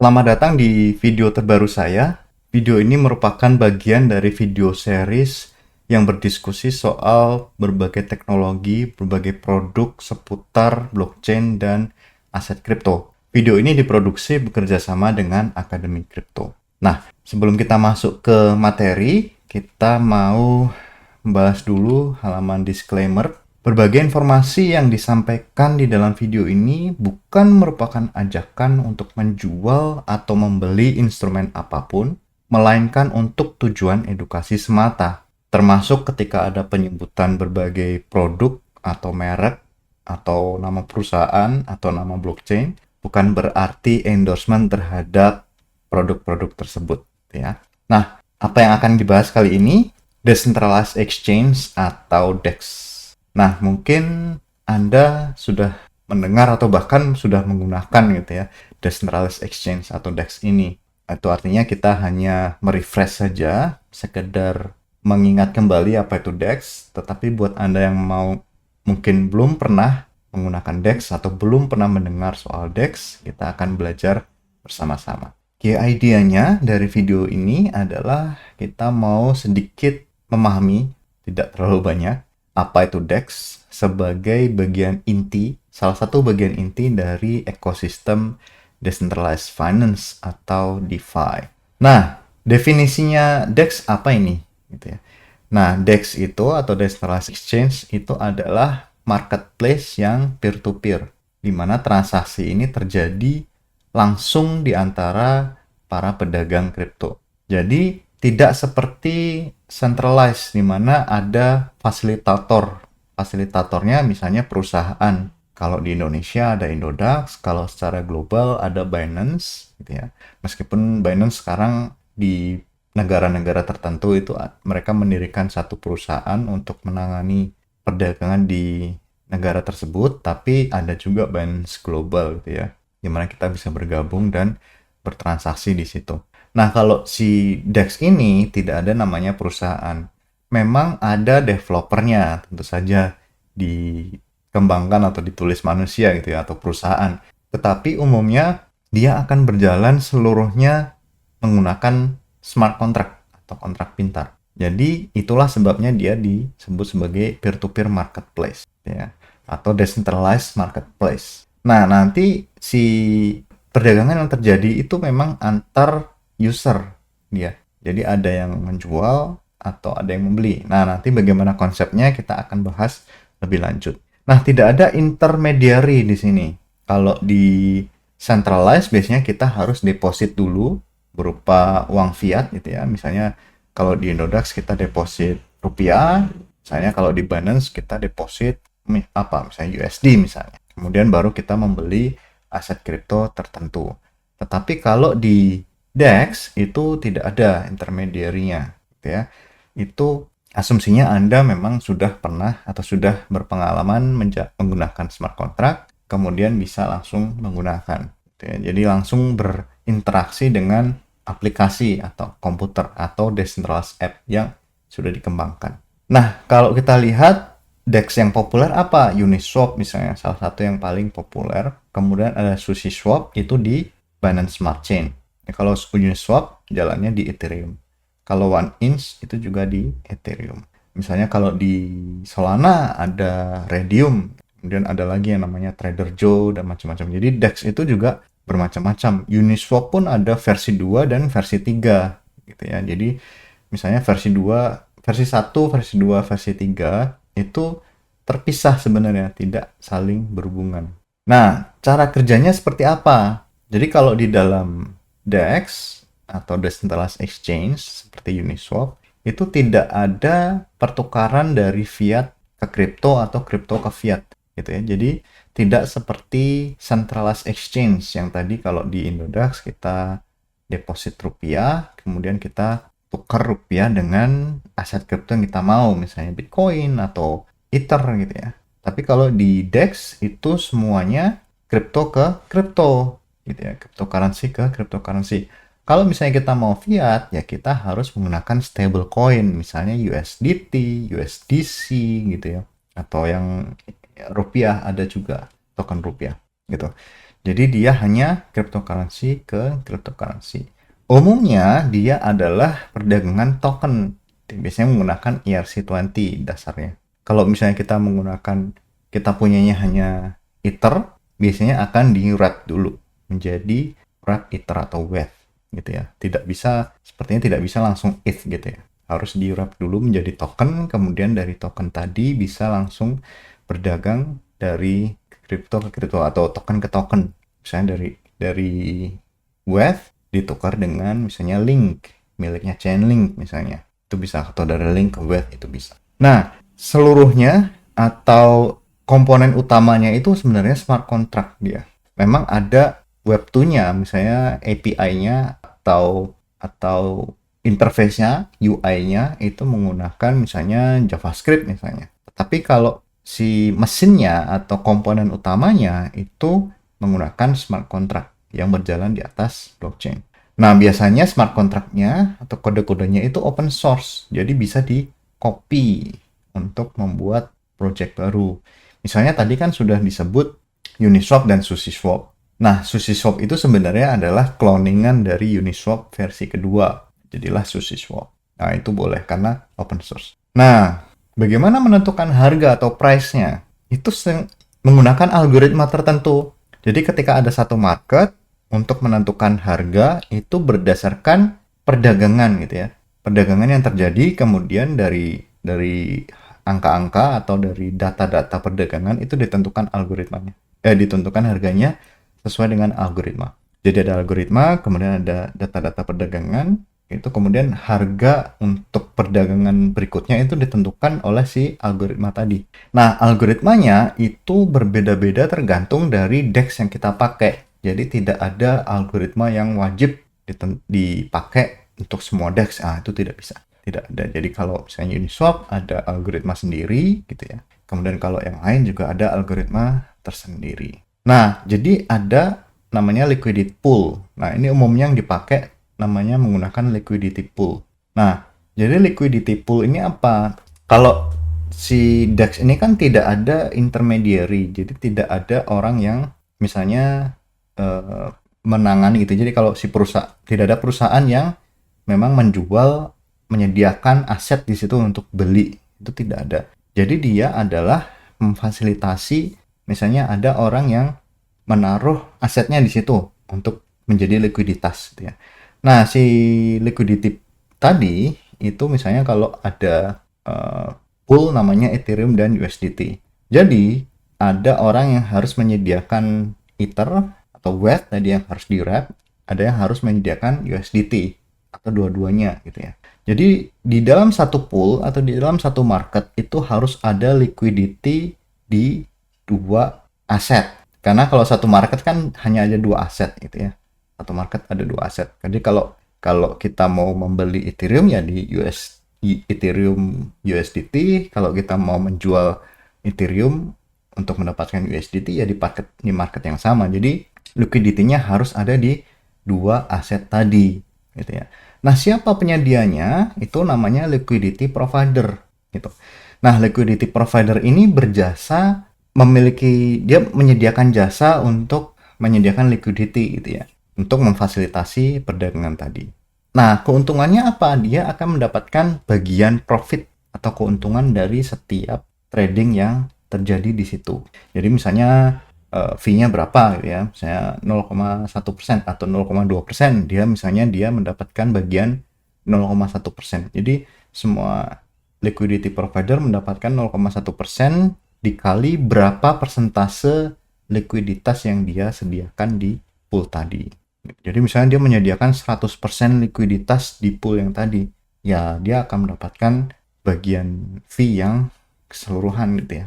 Selamat datang di video terbaru saya. Video ini merupakan bagian dari video series yang berdiskusi soal berbagai teknologi, berbagai produk seputar blockchain dan aset kripto. Video ini diproduksi bekerja sama dengan Akademi Kripto. Nah, sebelum kita masuk ke materi, kita mau membahas dulu halaman disclaimer. Berbagai informasi yang disampaikan di dalam video ini bukan merupakan ajakan untuk menjual atau membeli instrumen apapun, melainkan untuk tujuan edukasi semata, termasuk ketika ada penyebutan berbagai produk atau merek atau nama perusahaan atau nama blockchain, bukan berarti endorsement terhadap produk-produk tersebut, ya. Nah, apa yang akan dibahas kali ini? Decentralized Exchange atau DEX. Nah, mungkin Anda sudah mendengar atau bahkan sudah menggunakan gitu ya, Decentralized Exchange atau DEX ini. Itu artinya kita hanya merefresh saja, sekedar mengingat kembali apa itu DEX, tetapi buat Anda yang mau mungkin belum pernah menggunakan DEX atau belum pernah mendengar soal DEX, kita akan belajar bersama-sama. Key idea-nya dari video ini adalah kita mau sedikit memahami, tidak terlalu banyak, apa itu DEX sebagai bagian inti, salah satu bagian inti dari ekosistem Decentralized Finance atau DeFi. Nah, definisinya DEX apa ini? Gitu ya. Nah, DEX itu atau Decentralized Exchange itu adalah marketplace yang peer-to-peer, di mana transaksi ini terjadi langsung di antara para pedagang kripto. Jadi, tidak seperti centralized, di mana ada fasilitator. Fasilitatornya misalnya perusahaan. Kalau di Indonesia ada Indodax, kalau secara global ada Binance, gitu ya. Meskipun Binance sekarang di negara-negara tertentu itu mereka mendirikan satu perusahaan untuk menangani perdagangan di negara tersebut, tapi ada juga Binance Global, gitu ya, di mana kita bisa bergabung dan bertransaksi di situ. Nah, kalau si DEX ini tidak ada namanya perusahaan. Memang ada developernya, tentu saja dikembangkan atau ditulis manusia gitu ya, atau perusahaan. Tetapi umumnya dia akan berjalan seluruhnya menggunakan smart contract atau kontrak pintar. Jadi itulah sebabnya dia disebut sebagai peer-to-peer marketplace, ya, atau decentralized marketplace. Nah, nanti si perdagangan yang terjadi itu memang antar user dia. Jadi ada yang menjual atau ada yang membeli. Nah, nanti bagaimana konsepnya kita akan bahas lebih lanjut. Nah, tidak ada intermediary di sini. Kalau di centralized biasanya kita harus deposit dulu berupa uang fiat gitu ya. Misalnya kalau di Indodax kita deposit rupiah, misalnya kalau di Binance kita deposit misalnya USD misalnya. Kemudian baru kita membeli aset kripto tertentu. Tetapi kalau di DEX itu tidak ada intermediary-nya, gitu ya. Itu asumsinya Anda memang sudah pernah atau sudah berpengalaman menggunakan smart contract, kemudian bisa langsung menggunakan. Gitu ya. Jadi langsung berinteraksi dengan aplikasi atau komputer atau decentralized app yang sudah dikembangkan. Nah, kalau kita lihat DEX yang populer apa? Uniswap misalnya, salah satu yang paling populer. Kemudian ada SushiSwap, itu di Binance Smart Chain. Ya, kalau Uniswap jalannya di Ethereum. Kalau OneInch itu juga di Ethereum. Misalnya kalau di Solana ada Redium, kemudian ada lagi yang namanya Trader Joe dan macam-macam. Jadi DEX itu juga bermacam-macam. Uniswap pun ada versi 2 dan versi 3 gitu ya. Jadi misalnya versi 2, versi 1, versi 2, versi 3 itu terpisah sebenarnya, tidak saling berhubungan. Nah, cara kerjanya seperti apa? Jadi kalau di dalam DEX atau Decentralized Exchange seperti Uniswap itu tidak ada pertukaran dari fiat ke kripto atau kripto ke fiat gitu ya. Jadi tidak seperti Centralized Exchange yang tadi kalau di Indodax kita deposit rupiah, kemudian kita tukar rupiah dengan aset kripto yang kita mau, misalnya Bitcoin atau Ether gitu ya. Tapi kalau di DEX itu semuanya kripto ke kripto gitu ya, cryptocurrency ke cryptocurrency. Kalau misalnya kita mau fiat, ya kita harus menggunakan stablecoin, misalnya USDT, USDC gitu ya, atau yang rupiah ada juga token rupiah gitu. Jadi dia hanya cryptocurrency ke cryptocurrency. Umumnya dia adalah perdagangan token. Biasanya menggunakan ERC20 dasarnya. Kalau misalnya kita punyanya hanya Ether, biasanya akan di wrap dulu menjadi wrap Ether atau WETH gitu ya. Sepertinya tidak bisa langsung ETH gitu ya. Harus di wrap dulu menjadi token, kemudian dari token tadi bisa langsung berdagang dari kripto ke kripto atau token ke token. Misalnya dari WETH ditukar dengan misalnya Link, miliknya Chainlink misalnya. Itu bisa, atau dari Link ke WETH itu bisa. Nah, seluruhnya atau komponen utamanya itu sebenarnya smart contract dia. Memang ada Web2-nya, misalnya API-nya atau interface-nya, UI-nya itu menggunakan misalnya JavaScript misalnya. Tapi kalau si mesinnya atau komponen utamanya itu menggunakan smart contract yang berjalan di atas blockchain. Nah, biasanya smart contract-nya atau kode-kodenya itu open source, jadi bisa di-copy untuk membuat project baru. Misalnya tadi kan sudah disebut Uniswap dan SushiSwap. Nah, SushiSwap itu sebenarnya adalah cloningan dari Uniswap versi kedua. Jadilah SushiSwap. Nah, itu boleh karena open source. Nah, bagaimana menentukan harga atau price-nya? Itu menggunakan algoritma tertentu. Jadi ketika ada satu market, untuk menentukan harga itu berdasarkan perdagangan gitu ya. Perdagangan yang terjadi, kemudian dari angka-angka atau dari data-data perdagangan itu ditentukan ditentukan harganya sesuai dengan algoritma. Jadi ada algoritma, kemudian ada data-data perdagangan, itu kemudian harga untuk perdagangan berikutnya itu ditentukan oleh si algoritma tadi. Nah, algoritmanya itu berbeda-beda tergantung dari DEX yang kita pakai. Jadi tidak ada algoritma yang wajib dipakai untuk semua DEX. Itu tidak bisa. Tidak ada. Jadi kalau misalnya Uniswap ada algoritma sendiri gitu ya. Kemudian kalau yang lain juga ada algoritma tersendiri. Nah, jadi ada namanya liquidity pool. Nah, ini umumnya yang dipakai namanya menggunakan liquidity pool. Nah, jadi liquidity pool ini apa? Kalau si DEX ini kan tidak ada intermediary, jadi tidak ada orang yang misalnya menangani gitu. Jadi kalau tidak ada perusahaan yang memang menyediakan aset di situ untuk beli, itu tidak ada. Jadi dia adalah memfasilitasi, misalnya ada orang yang menaruh asetnya di situ untuk menjadi likuiditas gitu ya. Nah, si liquidity tadi itu misalnya kalau ada pool namanya Ethereum dan USDT. Jadi ada orang yang harus menyediakan Ether atau WETH tadi yang harus di-wrap, ada yang harus menyediakan USDT atau dua-duanya gitu ya. Jadi di dalam satu pool atau di dalam satu market itu harus ada liquidity di dua aset. Karena kalau satu market kan hanya ada dua aset gitu ya. Satu market ada dua aset. Jadi kalau kita mau membeli Ethereum ya di Ethereum USDT, kalau kita mau menjual Ethereum untuk mendapatkan USDT ya di market yang sama. Jadi liquidity-nya harus ada di dua aset tadi gitu ya. Nah, siapa penyedianya? Itu namanya liquidity provider gitu. Nah, liquidity provider ini dia menyediakan jasa untuk menyediakan liquidity gitu ya, untuk memfasilitasi perdagangan tadi. Nah, keuntungannya apa? Dia akan mendapatkan bagian profit atau keuntungan dari setiap trading yang terjadi di situ. Jadi misalnya fee-nya berapa gitu ya, misalnya 0,1% atau 0,2%, dia mendapatkan bagian 0,1%. Jadi semua liquidity provider mendapatkan 0,1% dikali berapa persentase likuiditas yang dia sediakan di pool tadi. Jadi misalnya dia menyediakan 100% likuiditas di pool yang tadi, ya dia akan mendapatkan bagian fee yang keseluruhan gitu ya.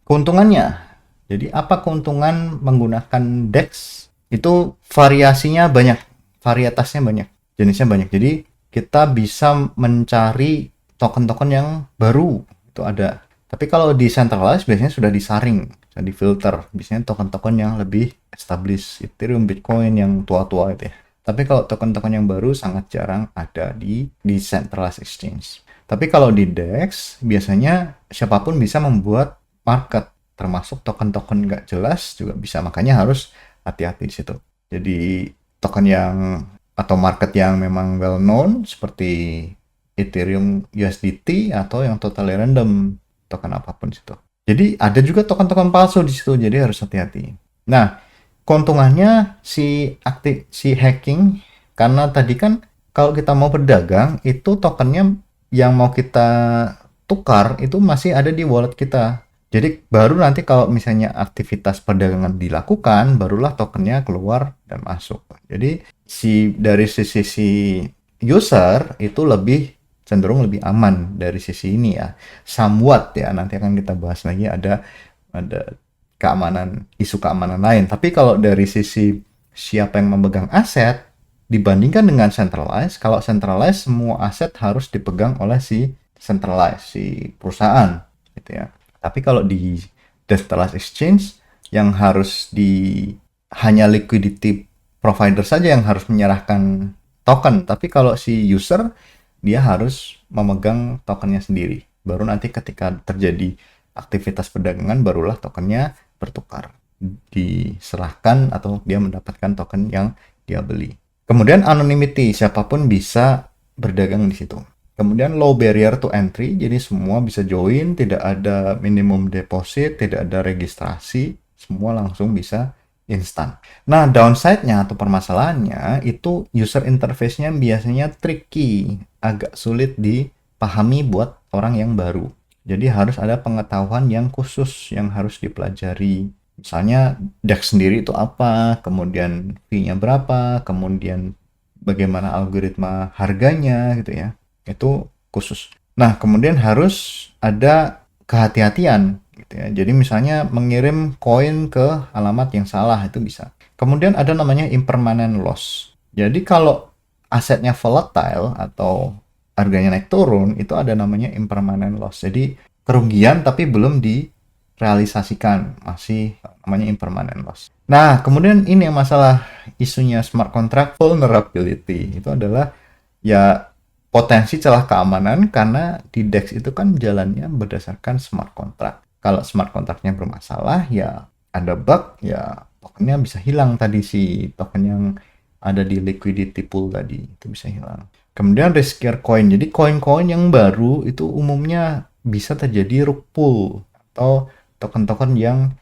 Keuntungannya, jadi apa keuntungan menggunakan DEX? Itu variasinya banyak, varietasnya banyak, jenisnya banyak. Jadi kita bisa mencari token-token yang baru, itu ada. Tapi kalau decentralized biasanya sudah disaring, sudah difilter. Biasanya token-token yang lebih established, Ethereum, Bitcoin yang tua-tua itu ya. Tapi kalau token-token yang baru sangat jarang ada di decentralized exchange. Tapi kalau di DEX biasanya siapapun bisa membuat market. termasuk token-token nggak jelas juga bisa. Makanya harus hati-hati di situ. Jadi token yang atau market yang memang well known seperti Ethereum USDT atau yang totally random token apapun di situ. Jadi ada juga token-token palsu di situ, jadi harus hati-hati. Nah, keuntungannya si hacking karena tadi kan kalau kita mau berdagang itu tokennya yang mau kita tukar itu masih ada di wallet kita. Jadi baru nanti kalau misalnya aktivitas perdagangan dilakukan, barulah tokennya keluar dan masuk. Jadi dari sisi user itu cenderung lebih aman dari sisi ini ya. Somewhat ya, nanti akan kita bahas lagi ada isu keamanan lain. Tapi kalau dari sisi siapa yang memegang aset dibandingkan dengan centralized, kalau centralized semua aset harus dipegang oleh si perusahaan gitu ya. Tapi kalau di decentralized exchange yang hanya liquidity provider saja yang harus menyerahkan token, tapi kalau si user dia harus memegang tokennya sendiri. Baru nanti ketika terjadi aktivitas perdagangan barulah tokennya bertukar, diserahkan atau dia mendapatkan token yang dia beli. Kemudian anonymity, siapapun bisa berdagang di situ. Kemudian low barrier to entry, jadi semua bisa join, tidak ada minimum deposit, tidak ada registrasi, semua langsung bisa instan. Nah, downside-nya atau permasalahannya itu user interface-nya biasanya tricky, agak sulit dipahami buat orang yang baru. Jadi harus ada pengetahuan yang khusus yang harus dipelajari. Misalnya DEX sendiri itu apa, kemudian fee-nya berapa, kemudian bagaimana algoritma harganya gitu ya. Itu khusus. Nah, kemudian harus ada kehati-hatian gitu ya. Jadi misalnya mengirim koin ke alamat yang salah itu bisa. Kemudian ada namanya impermanent loss. Jadi kalau asetnya volatile atau harganya naik turun, itu ada namanya impermanent loss. Jadi kerugian tapi belum direalisasikan, masih namanya impermanent loss. Nah, kemudian ini yang masalah isunya smart contract vulnerability. Itu adalah ya potensi celah keamanan karena di DEX itu kan jalannya berdasarkan smart contract. Kalau smart contract-nya bermasalah, ya ada bug, ya tokennya bisa hilang tadi si token yang ada di liquidity pool tadi, itu bisa hilang. Kemudian riskier coin, jadi koin-koin yang baru itu umumnya bisa terjadi rug pull atau token-token yang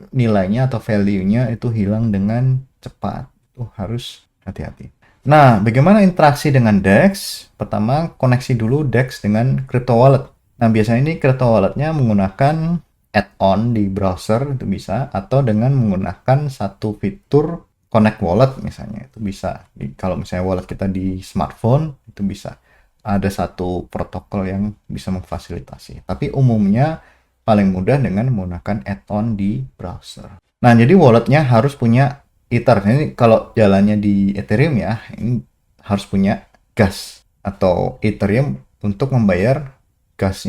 nilainya atau value-nya itu hilang dengan cepat. Itu harus hati-hati. Nah, bagaimana interaksi dengan DEX? Pertama, koneksi dulu DEX dengan crypto wallet. Nah, biasanya ini crypto walletnya menggunakan add-on di browser, itu bisa, atau dengan menggunakan satu fitur connect wallet misalnya, itu bisa. Kalau misalnya wallet kita di smartphone, itu bisa. Ada satu protokol yang bisa memfasilitasi. Tapi umumnya paling mudah dengan menggunakan add-on di browser. Nah, jadi walletnya harus punya Ether. Ini kalau jalannya di Ethereum ya, ini harus punya gas atau Ethereum untuk membayar gas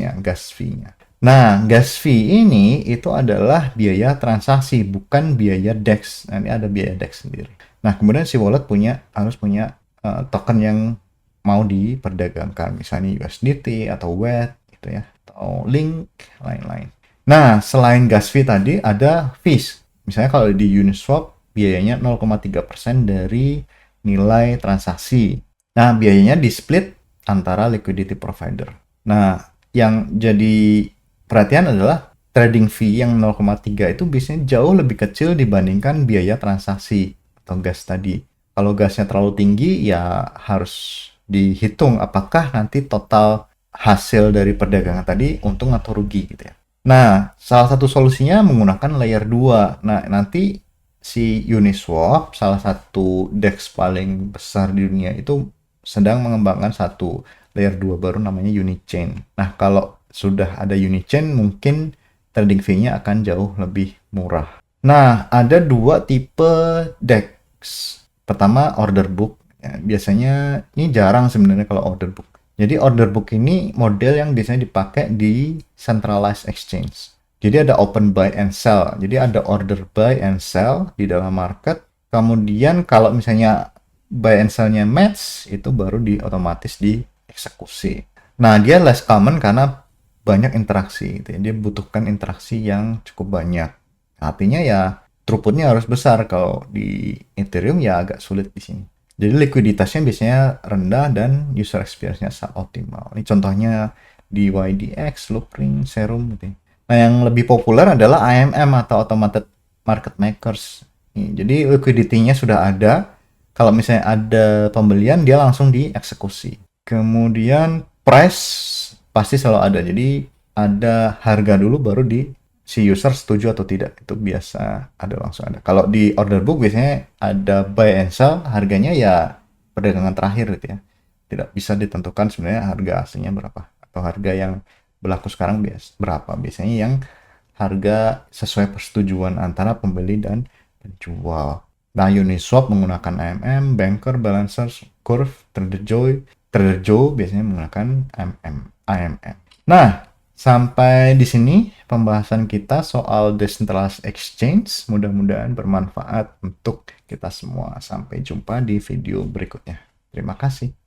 fee-nya. Nah, gas fee ini itu adalah biaya transaksi, bukan biaya DEX. Nah, ini ada biaya DEX sendiri. Nah, kemudian si wallet harus punya token yang mau diperdagangkan, misalnya USDT atau WETH gitu ya, atau Link, lain-lain. Nah, selain gas fee tadi ada fees. Misalnya kalau di Uniswap biayanya 0,3% dari nilai transaksi. Nah, biayanya di-split antara liquidity provider. Nah, yang jadi perhatian adalah trading fee yang 0,3 itu biasanya jauh lebih kecil dibandingkan biaya transaksi atau gas tadi. Kalau gasnya terlalu tinggi, ya harus dihitung apakah nanti total hasil dari perdagangan tadi untung atau rugi gitu ya. Nah, salah satu solusinya menggunakan layer 2. Nah, nanti si Uniswap, salah satu DEX paling besar di dunia itu sedang mengembangkan satu layer 2 baru namanya Unichain. Nah, kalau sudah ada Unichain mungkin trading fee-nya akan jauh lebih murah. Nah, ada dua tipe DEX. Pertama, order book. Ya, biasanya ini jarang sebenarnya kalau order book. Jadi order book ini model yang biasanya dipakai di centralized exchange. Jadi ada open buy and sell. Jadi ada order buy and sell di dalam market. Kemudian kalau misalnya buy and sell-nya match, itu baru otomatis dieksekusi. Nah, dia less common karena banyak interaksi gitu ya. Dia butuhkan interaksi yang cukup banyak. Artinya ya throughputnya harus besar. Kalau di Ethereum ya agak sulit di sini. Jadi likuiditasnya biasanya rendah dan user experience-nya suboptimal. Ini contohnya di YDX, Loopring, Serum gitu ya. Nah, yang lebih populer adalah AMM atau Automated Market Makers. Jadi liquidity-nya sudah ada. Kalau misalnya ada pembelian, dia langsung dieksekusi. Kemudian price pasti selalu ada. Jadi ada harga dulu baru si user setuju atau tidak. Itu biasa ada langsung ada. Kalau di order book biasanya ada buy and sell, harganya ya perdagangan terakhir gitu ya. Tidak bisa ditentukan sebenarnya harga aslinya berapa atau harga yang berlaku sekarang berapa. Biasanya yang harga sesuai persetujuan antara pembeli dan penjual. Nah, Uniswap menggunakan AMM, Banker, Balancer, Curve, Trader Joe biasanya menggunakan AMM. Nah, sampai di sini pembahasan kita soal decentralized exchange. Mudah-mudahan bermanfaat untuk kita semua. Sampai jumpa di video berikutnya. Terima kasih.